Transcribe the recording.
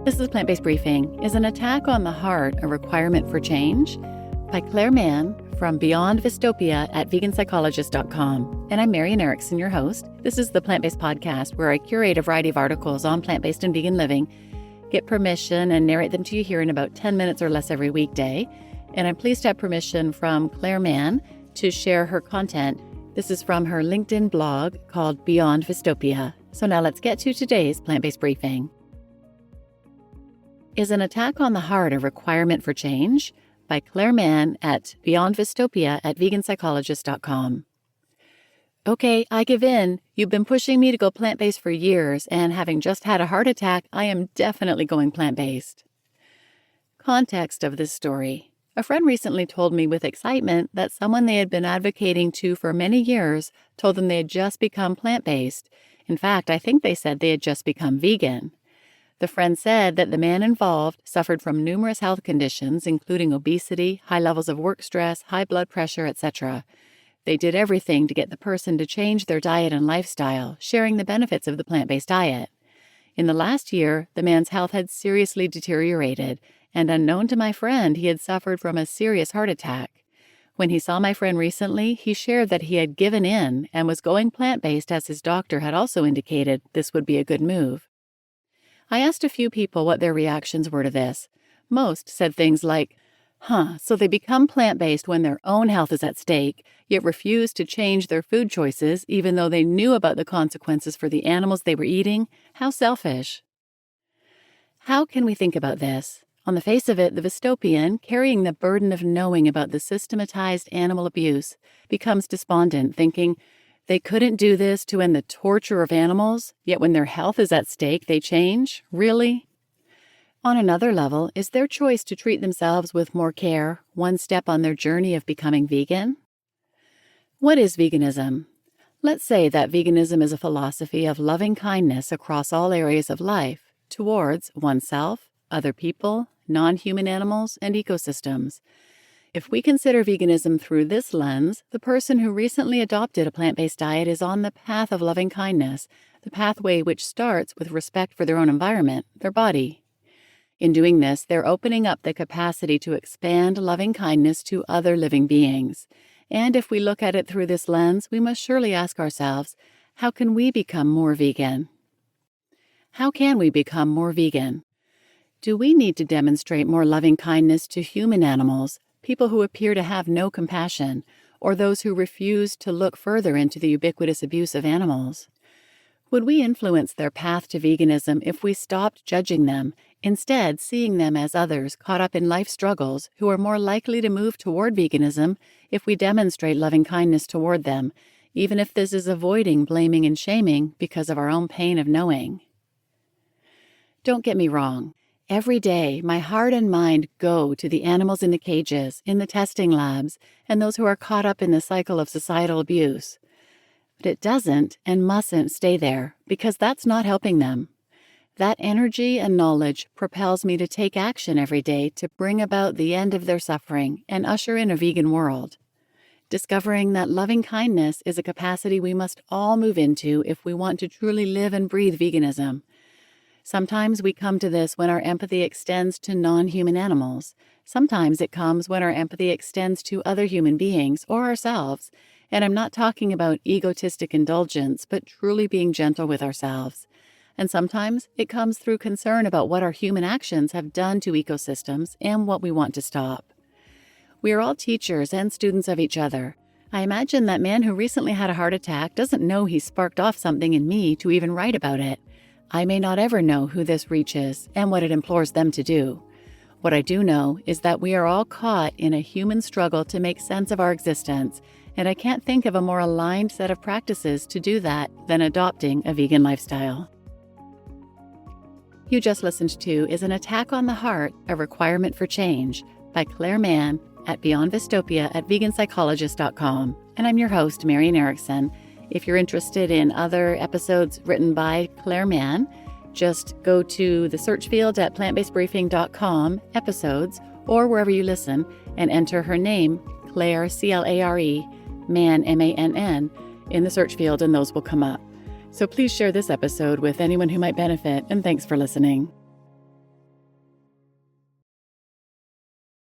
This is Plant-Based Briefing. Is an attack on the heart a requirement for change? By Clare Mann from Beyond Dystopia at veganpsychologist.com. And I'm Marian Erickson, your host. This is the Plant-Based Podcast, where I curate a variety of articles on plant-based and vegan living, get permission, and narrate them to you here in about 10 minutes or less every weekday. And I'm pleased to have permission from Clare Mann to share her content. This is from her LinkedIn blog called Beyond Dystopia. So now let's get to today's Plant-Based Briefing. Is an attack on the heart a requirement for change? By Clare Mann at Beyond Dystopia at veganpsychologist.com. Okay, I give in. You've been pushing me to go plant-based for years, and having just had a heart attack, I am definitely going plant-based. Context of this story. A friend recently told me with excitement that someone they had been advocating to for many years told them they had just become plant-based. In fact, I think they said they had just become vegan. The friend said that the man involved suffered from numerous health conditions, including obesity, high levels of work stress, high blood pressure, etc. They did everything to get the person to change their diet and lifestyle, sharing the benefits of the plant-based diet. In the last year, the man's health had seriously deteriorated, and unknown to my friend, he had suffered from a serious heart attack. When he saw my friend recently, he shared that he had given in and was going plant-based as his doctor had also indicated this would be a good move. I asked a few people what their reactions were to this. Most said things like, so they become plant-based when their own health is at stake, yet refuse to change their food choices even though they knew about the consequences for the animals they were eating? How selfish. How can we think about this? On the face of it, the dystopian, carrying the burden of knowing about the systematized animal abuse, becomes despondent, thinking, they couldn't do this to end the torture of animals, yet when their health is at stake, they change? Really? On another level, is their choice to treat themselves with more care one step on their journey of becoming vegan? What is veganism? Let's say that veganism is a philosophy of loving kindness across all areas of life, towards oneself, other people, non-human animals, and ecosystems. If we consider veganism through this lens, the person who recently adopted a plant-based diet is on the path of loving kindness, the pathway which starts with respect for their own environment, their body. In doing this, they're opening up the capacity to expand loving kindness to other living beings. And if we look at it through this lens, we must surely ask ourselves, how can we become more vegan? How can we become more vegan? Do we need to demonstrate more loving kindness to human animals, people who appear to have no compassion, or those who refuse to look further into the ubiquitous abuse of animals? Would we influence their path to veganism if we stopped judging them, instead seeing them as others caught up in life struggles who are more likely to move toward veganism if we demonstrate loving kindness toward them, even if this is avoiding blaming and shaming because of our own pain of knowing? Don't get me wrong. Every day, my heart and mind go to the animals in the cages, in the testing labs, and those who are caught up in the cycle of societal abuse. But it doesn't and mustn't stay there, because that's not helping them. That energy and knowledge propels me to take action every day to bring about the end of their suffering and usher in a vegan world. Discovering that loving kindness is a capacity we must all move into if we want to truly live and breathe veganism. Sometimes we come to this when our empathy extends to non-human animals. Sometimes it comes when our empathy extends to other human beings or ourselves. And I'm not talking about egotistic indulgence, but truly being gentle with ourselves. And sometimes it comes through concern about what our human actions have done to ecosystems and what we want to stop. We are all teachers and students of each other. I imagine that man who recently had a heart attack doesn't know he sparked off something in me to even write about it. I may not ever know who this reaches and what it implores them to do. What I do know is that we are all caught in a human struggle to make sense of our existence, and I can't think of a more aligned set of practices to do that than adopting a vegan lifestyle. You just listened to Is an Attack on the Heart a Requirement for Change? By Clare Mann at Beyond Dystopia at veganpsychologist.com. And I'm your host, Marian Erickson. If you're interested in other episodes written by Clare Mann, just go to the search field at plantbasedbriefing.com, episodes, or wherever you listen, and enter her name, Clare, C-L-A-R-E, Mann, M-A-N-N, in the search field, and those will come up. So please share this episode with anyone who might benefit, and thanks for listening.